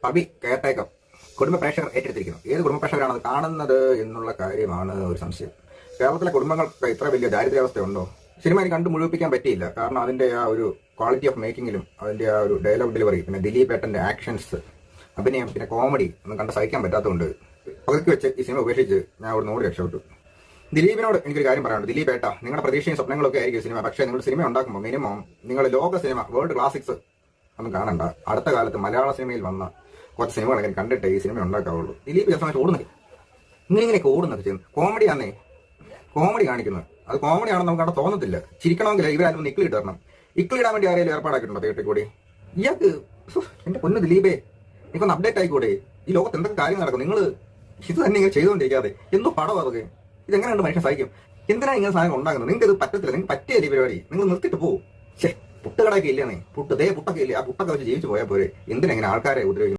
Pavi caretaker കുടുംബ പ്രേക്ഷകർ ഏറ്റെടുത്തിരിക്കുന്നു. ഏത് കുടുംബ പ്രേക്ഷകരാണ് അത് കാണുന്നത് എന്നുള്ള കാര്യമാണ് ഒരു സംശയം. കേരളത്തിലെ കുടുംബങ്ങൾക്ക് ഇത്ര വലിയ ദാരിദ്ര്യാവസ്ഥയുണ്ടോ? സിനിമ എനിക്ക് കണ്ടു മുഴുവിപ്പിക്കാൻ പറ്റിയില്ല. കാരണം അതിന്റെ ആ ഒരു ക്വാളിറ്റി ഓഫ് മേക്കിങ്ങിലും അതിന്റെ ആ ഒരു ഡയലോഗ് ഡെലിവറി, പിന്നെ ദിലീപ് ഏട്ടന്റെ ആക്ഷൻസ്, അഭിനയം, പിന്നെ കോമഡി ഒന്നും കണ്ട് സഹിക്കാൻ പറ്റാത്തതുകൊണ്ട് പകുതിക്ക് വെച്ച് ഈ സിനിമ ഉപേക്ഷിച്ച് ഞാൻ അവിടെ ഓടി രക്ഷപ്പെട്ടു. ദിലീപിനോട് എനിക്കൊരു കാര്യം പറയാനുണ്ട്. ദിലീപ് ഏട്ട, നിങ്ങളുടെ പ്രതീക്ഷയും സ്വപ്നങ്ങളൊക്കെ ആയിരിക്കും സിനിമ. പക്ഷേ നിങ്ങൾ സിനിമ ഉണ്ടാക്കുമ്പോൾ മിനിമം നിങ്ങൾ ലോക സിനിമ, വേൾഡ് ക്ലാസിക്സ് ഒന്നും കാണണ്ട. അടുത്ത കാലത്ത് മലയാള സിനിമയിൽ വന്ന കുറച്ച് സിനിമകളൊക്കെ കണ്ടിട്ട് ഈ സിനിമ ഉണ്ടാക്കാവുള്ളൂ. ദിലീപ് ചില സമയത്ത് ഓടുന്നത് ഇങ്ങനെയൊക്കെ ഓടുന്നൊക്കെ ചെയ്യുന്നു. കോമഡിയാന്നേ, കോമഡി കാണിക്കുന്നത്. അത് കോമഡി ആണെന്ന് നമുക്ക് അവിടെ തോന്നത്തില്ല. ചിരിക്കണമെങ്കിൽ ഇവരാരും ഒന്ന് ഇക്കിളി ഇടണം. ഇക്കിളി ഇടാൻ വേണ്ടി ആരെങ്കിലും ഏർപ്പാടാക്കിയിട്ടുണ്ടോ തിയേറ്ററിൽ കൂടി? ഇയാൾക്ക് എന്റെ പൊന്ന് ദിലീപേ, എനിക്കൊന്ന് അപ്ഡേറ്റ് ആയിക്കൂടെ? ഈ ലോകത്ത് എന്തൊക്കെ കാര്യങ്ങൾ നടക്കും? നിങ്ങൾ ഇത് തന്നെ ഇങ്ങനെ ചെയ്തുകൊണ്ടിരിക്കാതെ എന്തോ പടം അതൊക്കെ. ഇതെങ്ങനെയുണ്ട് മനുഷ്യൻ സഹിക്കും? എന്തിനാണ് ഇങ്ങനെ സാധനം ഉണ്ടാകുന്നത്? നിങ്ങൾക്ക് ഇത് പറ്റത്തില്ല. നിങ്ങൾക്ക് പറ്റിയ പരിപാടി നിങ്ങൾ നിർത്തിയിട്ട് പോകും. പുട്ടുകടയൊക്കെ ഇല്ലേ? പുട്ടൊക്കെ ഇല്ലേ? ആ പുട്ടൊക്കെ വെച്ച് ജീവിച്ചു പോയാൽ പോരെ. എന്തിനാ ഇങ്ങനെ ആൾക്കാരെ ഉപദ്രവിക്കുന്നത്?